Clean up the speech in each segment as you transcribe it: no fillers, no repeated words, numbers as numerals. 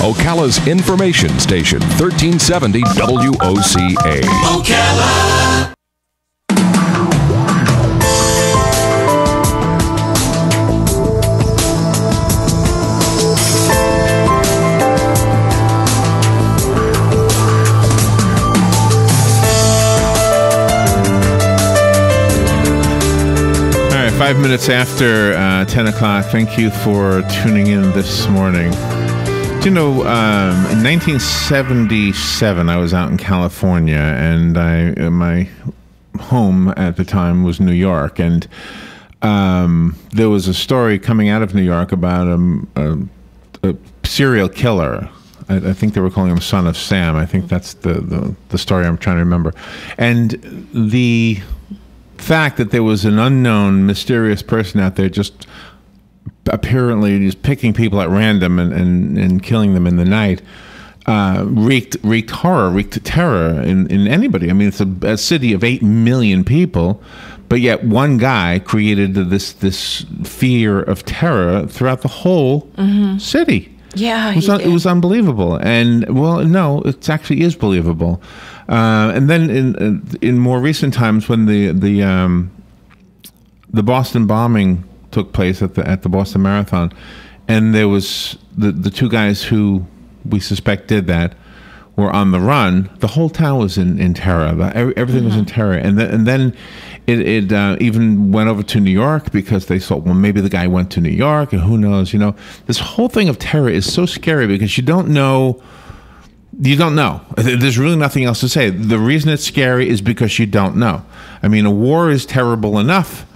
Ocala's information station, 1370 WOCA. Ocala. All right, 5 minutes after 10 o'clock. Thank you for tuning in this morning. Do you know, in 1977, I was out in California, and my home at the time was New York, and there was a story coming out of New York about a serial killer. I think they were calling him Son of Sam. I think that's the story I'm trying to remember. And the fact that there was an unknown, mysterious person out there just apparently just picking people at random and killing them in the night wreaked horror, wreaked terror in anybody. I mean, it's a city of 8 million people, but yet one guy created this fear of terror throughout the whole city. Yeah, it was unbelievable. And well, no, it actually is believable. And then in more recent times, when the Boston bombing took place at the Boston Marathon, and there was the two guys who we suspect did that were on the run. The whole town was in terror. Everything was in terror, and then it even went over to New York because they thought, well, maybe the guy went to New York, and who knows? You know, this whole thing of terror is so scary because you don't know. You don't know. There's really nothing else to say. The reason it's scary is because you don't know. I mean, a war is terrible enough.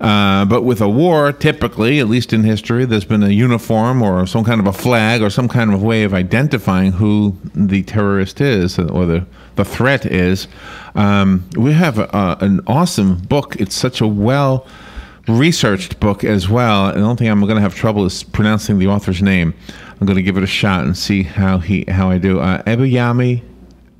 But with a war, typically, at least in history, there's been a uniform or some kind of a flag or some kind of way of identifying who the terrorist is or the threat is. We have an awesome book. It's such a well-researched book as well. And the only thing I'm going to have trouble is pronouncing the author's name. I'm going to give it a shot and see how I do. Abayomi,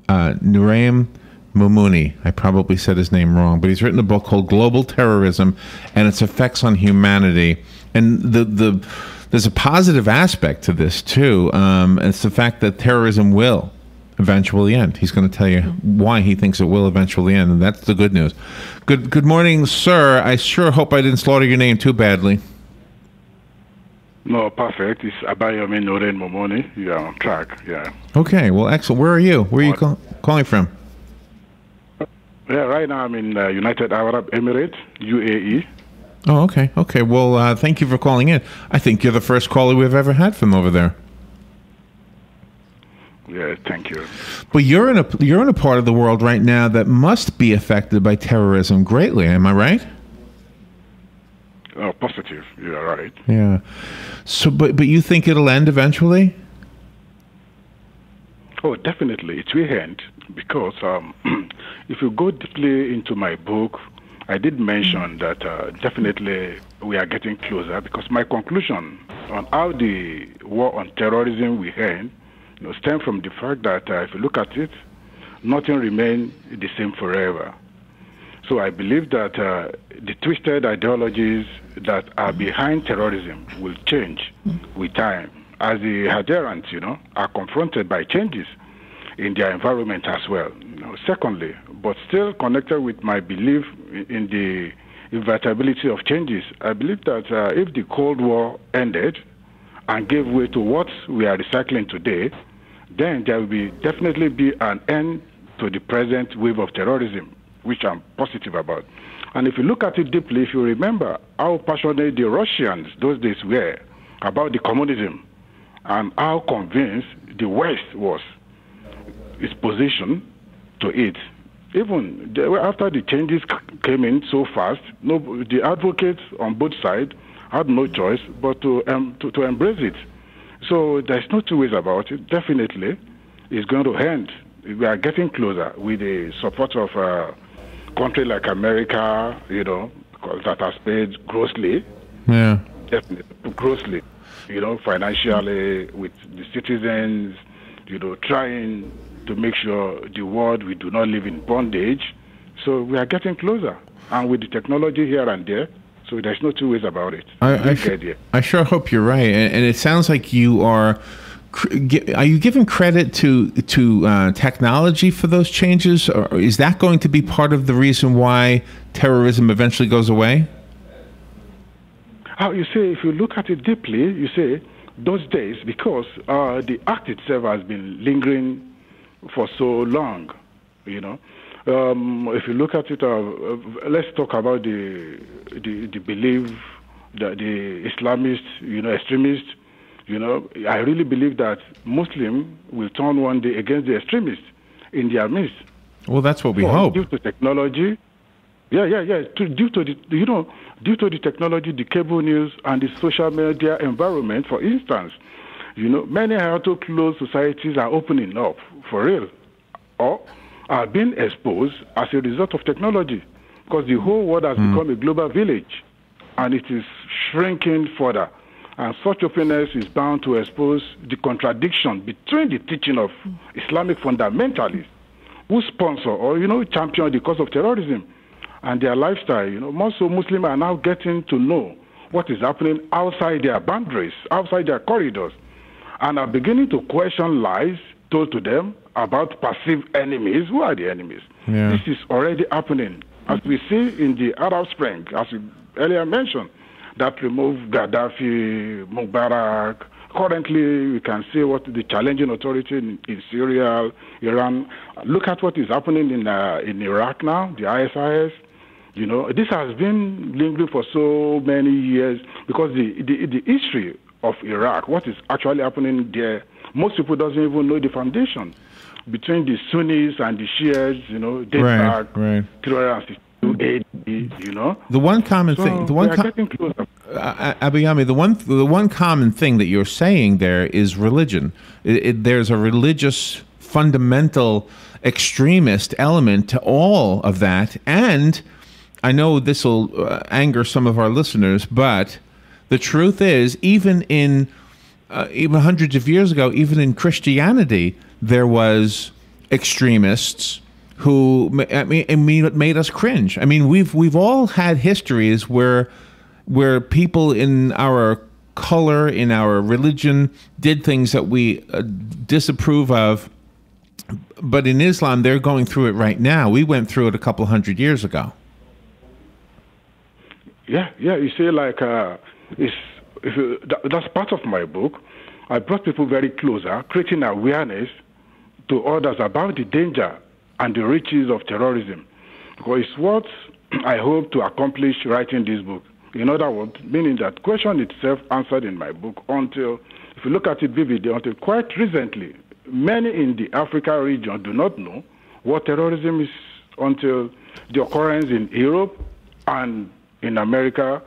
Nurain, Mumuni. I probably said his name wrong, but he's written a book called Global Terrorism and Its Effects on Humanity. And there's a positive aspect to this too. It's the fact that terrorism will eventually end. He's going to tell you why he thinks it will eventually end, and that's the good news. Good morning, sir. I sure hope I didn't slaughter your name too badly. No, perfect. It's Abayomi, Nurain, Mumuni. You're on track, yeah. Okay, well, excellent. Where are you? Where are you calling from? Yeah, right now I'm in United Arab Emirates, UAE. Oh, okay. Okay, well, thank you for calling in. I think you're the first caller we've ever had from over there. Yeah, thank you. But you're in a part of the world right now that must be affected by terrorism greatly. Am I right? Oh, positive. You're right. Yeah. So, but you think it'll end eventually? Oh, definitely. It will end because if you go deeply into my book, I did mention that definitely we are getting closer because my conclusion on how the war on terrorism will end stem from the fact that if you look at it, nothing remains the same forever. So I believe that the twisted ideologies that are behind terrorism will change with time as the adherents, are confronted by changes in their environment as well. Secondly, but still connected with my belief in the inevitability of changes, I believe that if the Cold War ended and gave way to what we are recycling today, then there will definitely be an end to the present wave of terrorism, which I'm positive about. And if you look at it deeply, if you remember how passionate the Russians those days were about the communism and how convinced the West was its position to it. Even after the changes came in so fast, the advocates on both sides had no choice but to embrace it. So there's no two ways about it. Definitely, it's going to end. We are getting closer with the support of a country like America, that has paid grossly. Yeah. Definitely, grossly, financially, with the citizens, trying to make sure the world, we do not live in bondage. So we are getting closer. And with the technology here and there, so there's no two ways about it. I sure hope you're right. And it sounds like you are are you giving credit to technology for those changes, or is that going to be part of the reason why terrorism eventually goes away? You say, if you look at it deeply, you say those days, because the act itself has been lingering for so long, you know. If you look at it, let's talk about the belief that the Islamists, extremists, I really believe that Muslims will turn one day against the extremists in their midst. Well, that's what we hope. Due to technology, due to the technology, the cable news, and the social media environment, for instance, many closed societies are opening up for real, or are being exposed as a result of technology, because the whole world has become a global village, and it is shrinking further. And such openness is bound to expose the contradiction between the teaching of Islamic fundamentalists who sponsor or, champion the cause of terrorism and their lifestyle. Most Muslims are now getting to know what is happening outside their boundaries, outside their corridors, and are beginning to question lies told to them about perceived enemies. Who are the enemies? Yeah. This is already happening, as we see in the Arab Spring, as we earlier mentioned, that removed Gaddafi, Mubarak. Currently, we can see what the challenging authority in Syria, Iran. Look at what is happening in Iraq now, the ISIS. This has been lingering for so many years, because the history of Iraq, what is actually happening there, most people doesn't even know the foundation between the Sunnis and the Shias. Dates back 362 AD. The one common thing, Abayomi, the one common thing that you're saying there is religion. There's a religious fundamental extremist element to all of that, and I know this will anger some of our listeners, but the truth is, even hundreds of years ago, even in Christianity, there was extremists who made us cringe. I mean, we've all had histories where people in our color, in our religion, did things that we disapprove of. But in Islam, they're going through it right now. We went through it a couple hundred years ago. Yeah. You see, that's part of my book. I brought people very closer, creating awareness to others about the danger and the riches of terrorism, because it's what I hope to accomplish writing this book. In other words, meaning that question itself answered in my book until, if you look at it vividly, until quite recently, many in the Africa region do not know what terrorism is until the occurrence in Europe and in America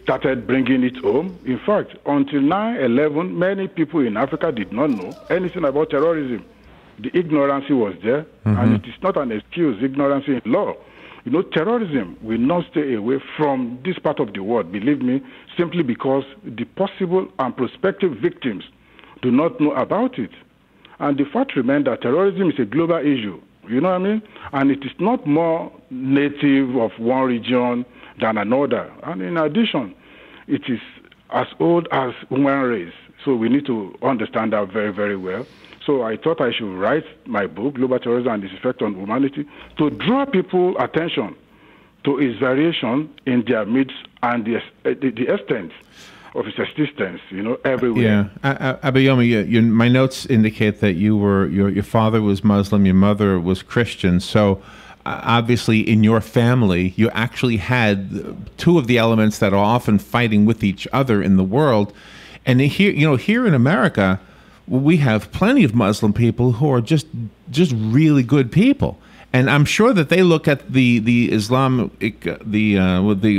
started bringing it home. In fact, until 9/11, many people in Africa did not know anything about terrorism. The ignorance was there, and it is not an excuse, ignorance in law. Terrorism will not stay away from this part of the world, believe me, simply because the possible and prospective victims do not know about it. And the fact remains that terrorism is a global issue, you know what I mean? And it is not more native of one region than another. And in addition, it is as old as human race. So we need to understand that very, very well. So I thought I should write my book, Global Terrorism and Its Effect on Humanity, to draw people's attention to its variation in their midst and the extent of its existence, everywhere. Yeah, Abayomi, my notes indicate that your father was Muslim, your mother was Christian. So obviously, in your family, you actually had two of the elements that are often fighting with each other in the world. And here in America, we have plenty of Muslim people who are just really good people, and I'm sure that they look at the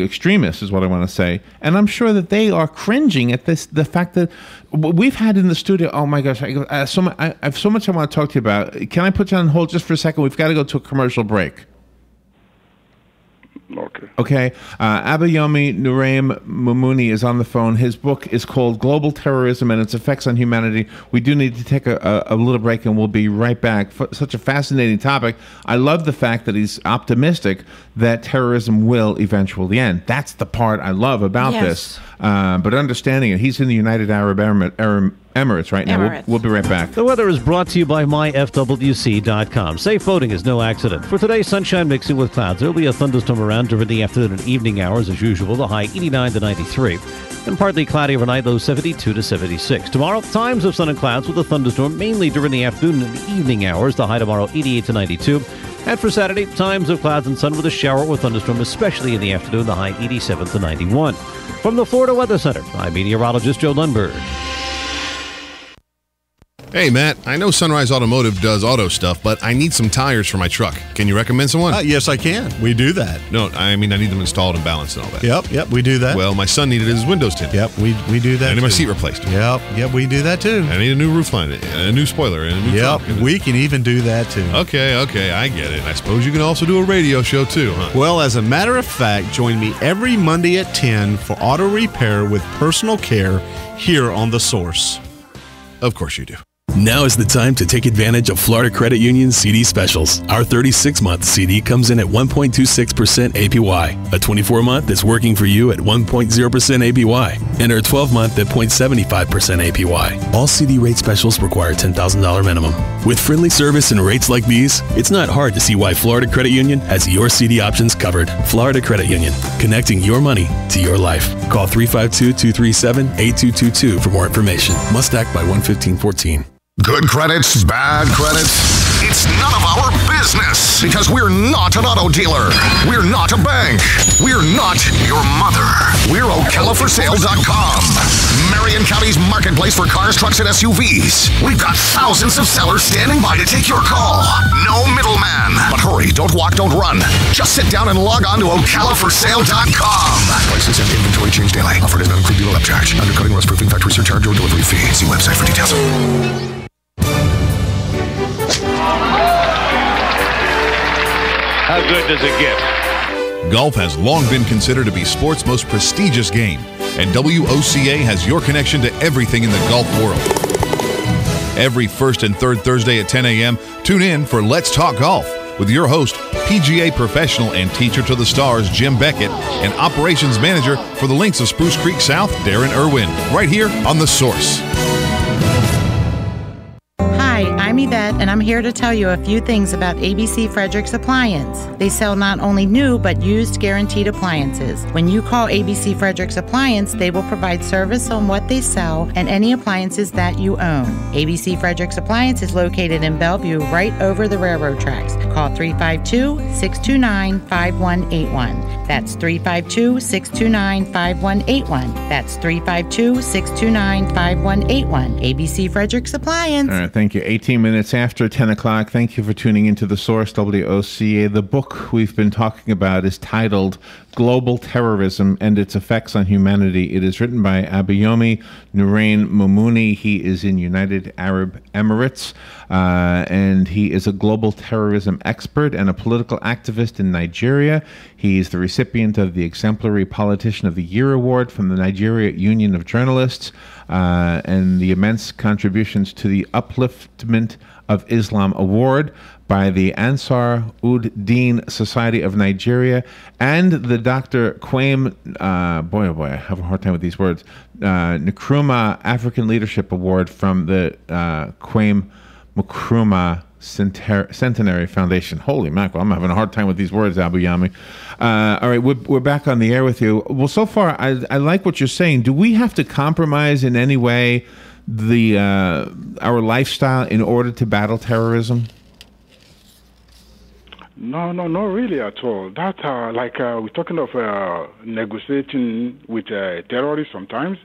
extremists is what I want to say, and I'm sure that they are cringing at the fact that we've had in the studio. Oh my gosh, I have so much I want to talk to you about. Can I put you on hold just for a second? We've got to go to a commercial break. Okay. Abayomi Nurain Mumuni is on the phone. His book is called Global Terrorism and Its Effects on Humanity. We do need to take a little break, and we'll be right back. Such a fascinating topic. I love the fact that he's optimistic that terrorism will eventually end. That's the part I love about this. But understanding it, he's in the United Arab Emirates right now. Emirates. We'll be right back. The weather is brought to you by myfwc.com. Safe boating is no accident. For today, sunshine mixing with clouds. There will be a thunderstorm around during the afternoon and evening hours as usual. The high 89 to 93. And partly cloudy overnight, low 72 to 76. Tomorrow, times of sun and clouds with a thunderstorm mainly during the afternoon and evening hours. The high tomorrow 88 to 92. And for Saturday, times of clouds and sun with a shower or thunderstorm, especially in the afternoon. The high 87 to 91. From the Florida Weather Center, I'm meteorologist Joe Lundberg. Hey, Matt, I know Sunrise Automotive does auto stuff, but I need some tires for my truck. Can you recommend someone? Yes, I can. We do that. No, I mean I need them installed and balanced and all that. Yep, we do that. Well, my son needed his windows tinted. Yep, we do that. I need my too. seat replaced. Yep, we do that too. I need a new roof line, a new spoiler, and a new trunk. We can even do that too. Okay, I get it. I suppose you can also do a radio show too, huh? Well, as a matter of fact, join me every Monday at 10 for auto repair with personal care here on The Source. Of course you do. Now is the time to take advantage of Florida Credit Union's CD specials. Our 36-month CD comes in at 1.26% APY. A 24-month is working for you at 1.0% APY. And our 12-month at 0.75% APY. All CD rate specials require $10,000 minimum. With friendly service and rates like these, it's not hard to see why Florida Credit Union has your CD options covered. Florida Credit Union, connecting your money to your life. Call 352-237-8222 for more information. Must act by 1/15/14. Good credits, bad credits. It's none of our business because we're not an auto dealer. We're not a bank. We're not your mother. We're OCalaForSale.com. Marion County's marketplace for cars, trucks, and SUVs. We've got thousands of sellers standing by to take your call. No middleman. But hurry, don't walk, don't run. Just sit down and log on to OCalaForSale.com. Prices and inventory change daily. Offer does not include dealer upcharge. Undercutting, rust proofing, factory surcharge, or delivery fee. See website for details. How good does it get? Golf has long been considered to be sport's most prestigious game, and WOCA has your connection to everything in the golf world. Every first and third Thursday at 10 a.m., tune in for Let's Talk Golf with your host, PGA professional and teacher to the stars, Jim Beckett, and operations manager for the Links of Spruce Creek South, Darren Irwin, right here on The Source. Hi, I'm Yvette, and I'm here to tell you a few things about ABC Fredericks Appliance. They sell not only new, but used guaranteed appliances. When you call ABC Fredericks Appliance, they will provide service on what they sell and any appliances that you own. ABC Fredericks Appliance is located in Bellevue, right over the railroad tracks. Call 352-629-5181. That's 352-629-5181. That's 352-629-5181. ABC Fredericks Appliance. All right, thank you. 18 minutes after 10 o'clock. Thank you for tuning into The Source, WOCA. The book we've been talking about is titled Global Terrorism and Its Effects on Humanity. It is written by Abayomi Nurain Mumuni. He is in United Arab Emirates, and he is a global terrorism expert and a political activist in Nigeria. He is the recipient of the Exemplary Politician of the Year Award from the Nigeria Union of Journalists, and the immense contributions to the Upliftment of Islam Award by the Ansar ud Din Society of Nigeria, and the Dr. Kwame, boy, I have a hard time with these words, Nkrumah African Leadership Award from the Kwame Nkrumah Centenary Foundation. Holy mackerel, I'm having a hard time with these words, Abayomi. All right, we're back on the air with you. Well, so far, I like what you're saying. Do we have to compromise in any way our lifestyle in order to battle terrorism? No, not really at all. That, we're talking of negotiating with terrorists sometimes.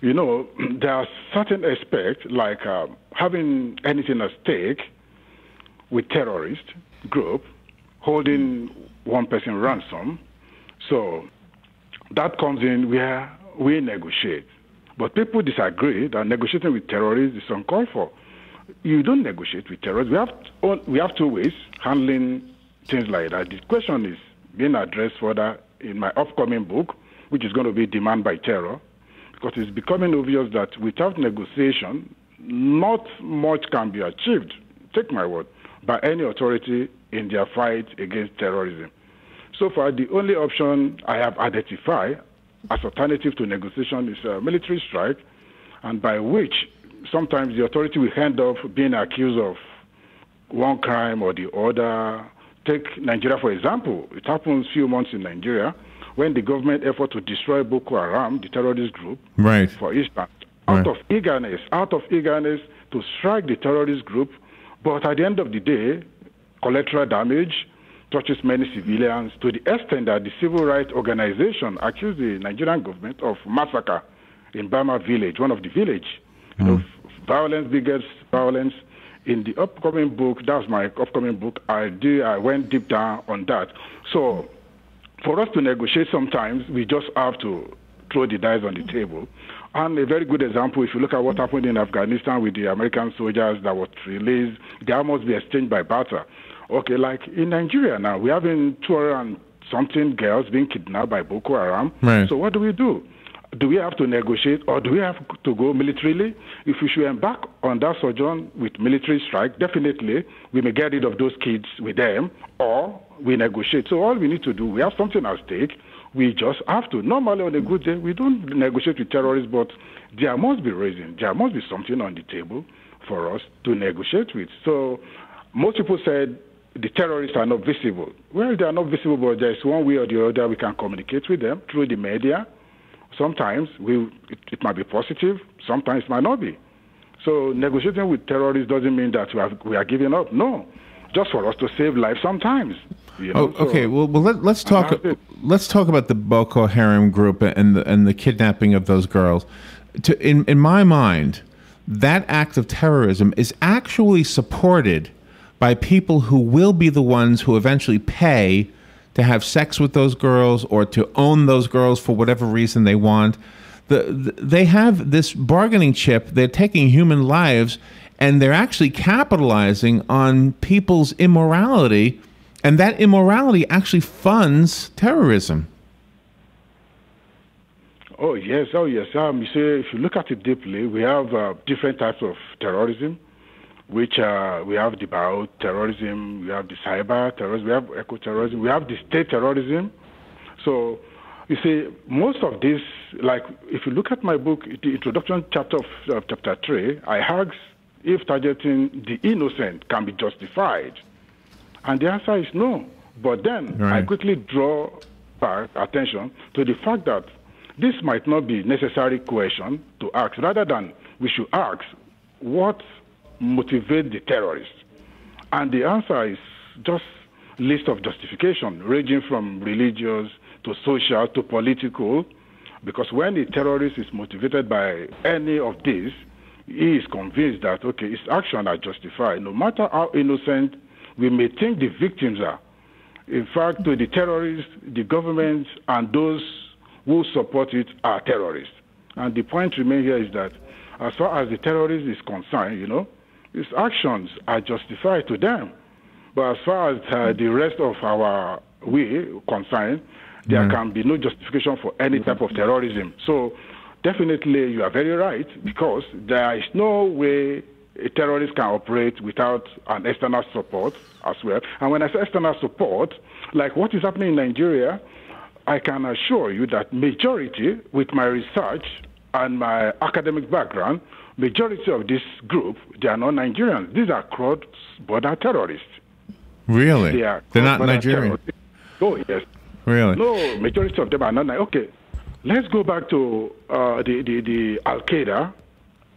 You know, there are certain aspects, like having anything at stake with terrorist group, holding one person ransom. So that comes in where we negotiate. But people disagree that negotiating with terrorists is uncalled for. You don't negotiate with terrorists. We have two ways handling things like that. The question is being addressed further in my upcoming book, which is going to be Demand by Terror, because it's becoming obvious that without negotiation, not much can be achieved, take my word, by any authority in their fight against terrorism. So far, the only option I have identified as alternative to negotiation is a military strike, and by which sometimes the authority will end up being accused of one crime or the other. Take Nigeria, for example. It happened a few months in Nigeria when the government effort to destroy Boko Haram, the terrorist group, right, for instance, out of eagerness to strike the terrorist group, but at the end of the day, collateral damage touches many civilians to the extent that the civil rights organization accused the Nigerian government of massacre in Bama village, one of the village. Violence begets violence. In the upcoming book, that's my upcoming book, I went deep down on that. So for us to negotiate sometimes, we just have to throw the dice on the table. And a very good example, if you look at what happened in Afghanistan with the American soldiers that were released, they almost be exchanged by barter. Okay, like in Nigeria now, we're having 200 and something girls being kidnapped by Boko Haram. Right. So what do we do? Do we have to negotiate or do we have to go militarily? If we should embark on that sojourn with military strike, definitely we may get rid of those kids with them or we negotiate. So all we need to do, we have something at stake. We just have to. Normally on a good day, we don't negotiate with terrorists, but there must be something on the table for us to negotiate with. So most people said the terrorists are not visible. Well, they are not visible, but there's one way or the other we can communicate with them through the media. Sometimes it might be positive, sometimes it might not be. So negotiating with terrorists doesn't mean that we are giving up. No, just for us to save lives sometimes. You know? Okay. Well, let's talk. Let's talk about the Boko Haram group and the kidnapping of those girls. In my mind, that act of terrorism is actually supported by people who will be the ones who eventually pay to have sex with those girls or to own those girls for whatever reason they want. They have this bargaining chip. They're taking human lives, and they're actually capitalizing on people's immorality, and that immorality actually funds terrorism. Oh, yes. You see, if you look at it deeply, we have different types of terrorism, which we have the bioterrorism, we have the cyber terrorism, we have eco-terrorism, we have the state terrorism. So, you see, most of this, like, if you look at my book, the introduction chapter of chapter 3, I ask if targeting the innocent can be justified. And the answer is no. But then I quickly draw back attention to the fact that this might not be a necessary question to ask, rather than we should ask what motivate the terrorists. And the answer is just list of justification, ranging from religious to social to political, because when the terrorist is motivated by any of these, he is convinced that, okay, his actions are justified, no matter how innocent we may think the victims are. In fact, to the terrorists, the government and those who support it are terrorists. And the point remains here is that as far as the terrorist is concerned, you know, his actions are justified to them. But as far as the rest of our concerned, there can be no justification for any type of terrorism. So definitely you are very right, because there is no way a terrorist can operate without an external support as well. And when I say external support, like what is happening in Nigeria, I can assure you that majority, with my research and my academic background, majority of this group, they are not Nigerians. These are cross-border terrorists. Really? They're not Nigerian? Oh, yes. Really? No, majority of them are not. Okay, let's go back to the Al-Qaeda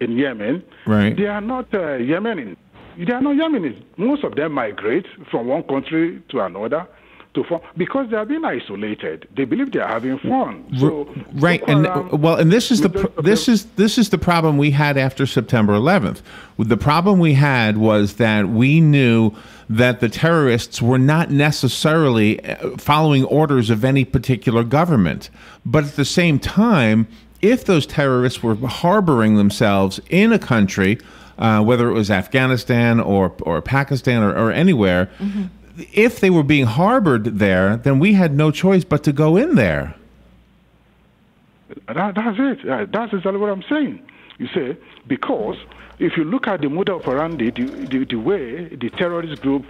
in Yemen. Right. They are not Yemenis. They are not Yemenis. Most of them migrate from one country to another because they are being isolated. They believe they are having fun. So, right, and this is the problem we had after September 11th. The problem we had was that we knew that the terrorists were not necessarily following orders of any particular government, but at the same time, if those terrorists were harboring themselves in a country, whether it was Afghanistan or Pakistan or anywhere. Mm-hmm. If they were being harbored there, then we had no choice but to go in there. That's it. That's exactly what I'm saying. You see, because if you look at the modus operandi, the way the terrorist group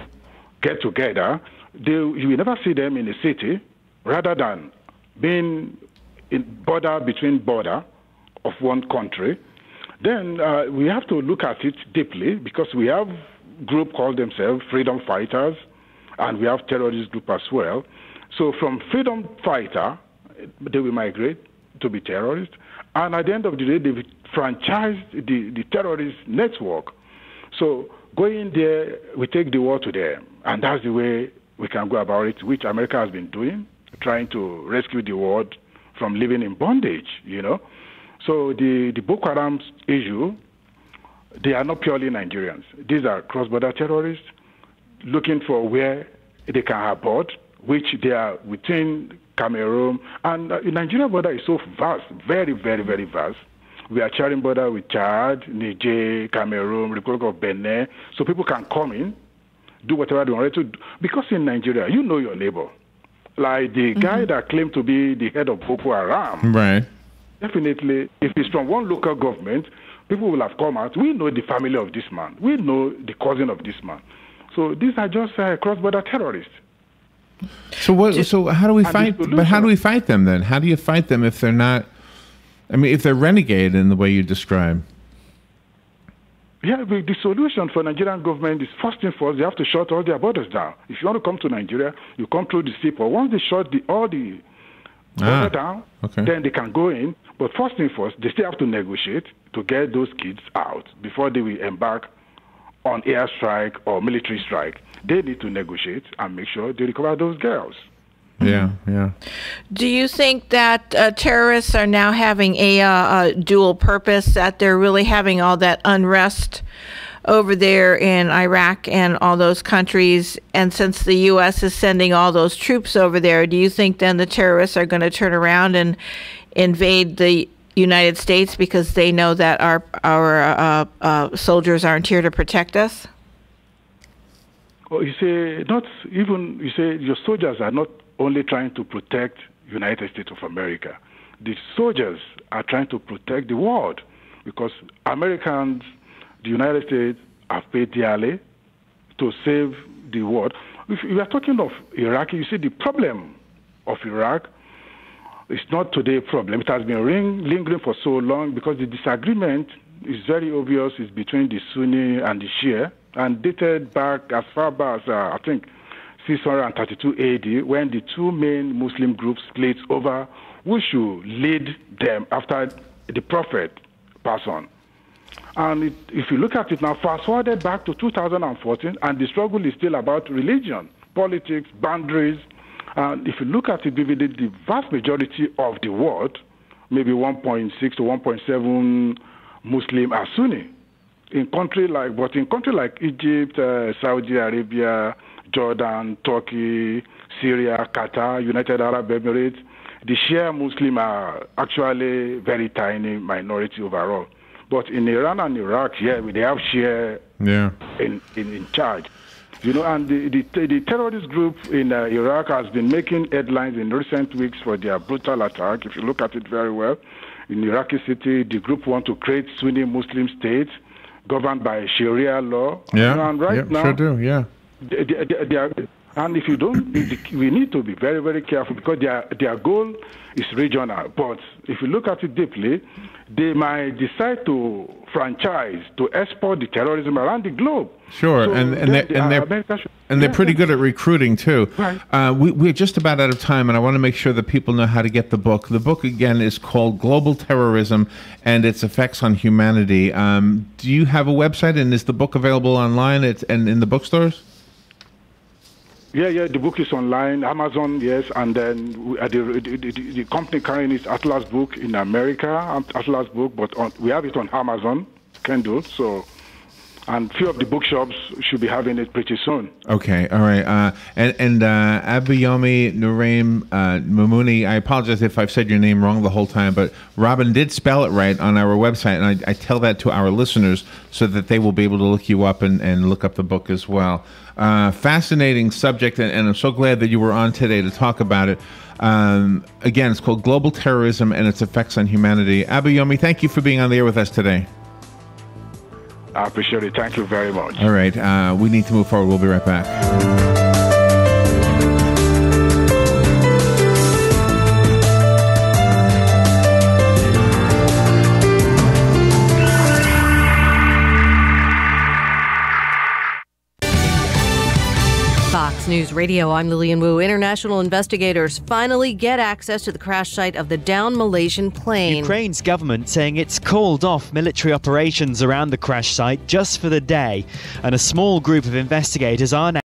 get together, you will never see them in a city, rather than being in border of one country. then we have to look at it deeply because we have group called themselves freedom fighters, and we have terrorist group as well. So from freedom fighter, they will migrate to be terrorists, and at the end of the day, they franchise the terrorist network. So going there, we take the war to them, and that's the way we can go about it, which America has been doing, trying to rescue the world from living in bondage, So the Boko Haram issue, they are not purely Nigerians. These are cross-border terrorists looking for where they can abort, which they are within Cameroon. And the Nigerian border is so vast, very, very, very vast. We are sharing border with Chad, Niger, Cameroon, Republic of Benin. So people can come in, do whatever they want to do. Because in Nigeria, you know your neighbor. Like the guy that claimed to be the head of Boko Haram. Right. Definitely, if it's from one local government, people will have come out. We know the family of this man. We know the cousin of this man. So these are just cross-border terrorists. So what? So how do we fight? But how do we fight them then? How do you fight them if they're not? I mean, if they're renegade in the way you describe. Yeah, the solution for Nigerian government is first and foremost, they have to shut all their borders down. If you want to come to Nigeria, you come through the seaport. Once they shut all the border down, then they can go in. But first and foremost, they still have to negotiate to get those kids out before they will embark on airstrike or military strike. They need to negotiate and make sure they recover those girls. Yeah, yeah. Do you think that terrorists are now having a dual purpose, that they're really having all that unrest over there in Iraq and all those countries, and since the U.S. is sending all those troops over there, do you think then the terrorists are going to turn around and invade the United States because they know that our soldiers aren't here to protect us? Well, you say your soldiers are not only trying to protect United States of America. The soldiers are trying to protect the world because Americans, the United States, have paid dearly to save the world. If you are talking of Iraq, you see the problem of Iraq is not today's problem. It has been lingering for so long because the disagreement is very obvious. It's between the Sunni and the Shia, and dated back as far back as, I think, 632 AD, when the two main Muslim groups split over who should lead them after the Prophet passed on. And if you look at it now, fast forwarded back to 2014, and the struggle is still about religion, politics, boundaries. And if you look at it, the vast majority of the world, maybe 1.6 to 1.7 Muslim are Sunni. In countries like Egypt, Saudi Arabia, Jordan, Turkey, Syria, Qatar, United Arab Emirates, the Shia Muslim are actually very tiny minority overall. But in Iran and Iraq, they have Shia in charge. And the terrorist group in Iraq has been making headlines in recent weeks for their brutal attack. If you look at it very well, in Iraqi city, the group want to create Sunni Muslim states governed by Sharia law. Yeah, and right now, sure do, yeah. They are, and if you don't, we need to be very, very careful because their goal is regional. But if you look at it deeply, they might decide to franchise, to export the terrorism around the globe. Sure, so they're pretty good at recruiting too. Right. We're just about out of time, and I want to make sure that people know how to get the book. The book again is called Global Terrorism and Its Effects on Humanity. Do you have a website, and is the book available online and in the bookstores? Yeah, the book is online, Amazon, yes, and then the company carrying is Atlas Book in America, Atlas Book, but we have it on Amazon, Kindle, so, and few of the bookshops should be having it pretty soon. Okay, all right, and Abayomi, Nurain, Mumuni, I apologize if I've said your name wrong the whole time, but Robin did spell it right on our website, and I tell that to our listeners so that they will be able to look you up and look up the book as well. Fascinating subject, and I'm so glad that you were on today to talk about it. Again, it's called Global Terrorism and Its Effects on Humanity. Abayomi, thank you for being on the air with us today. I appreciate it. Thank you very much. All right. We need to move forward. We'll be right back. Fox News Radio, I'm Lillian Wu. International investigators finally get access to the crash site of the downed Malaysian plane. Ukraine's government saying it's called off military operations around the crash site just for the day, and a small group of investigators are now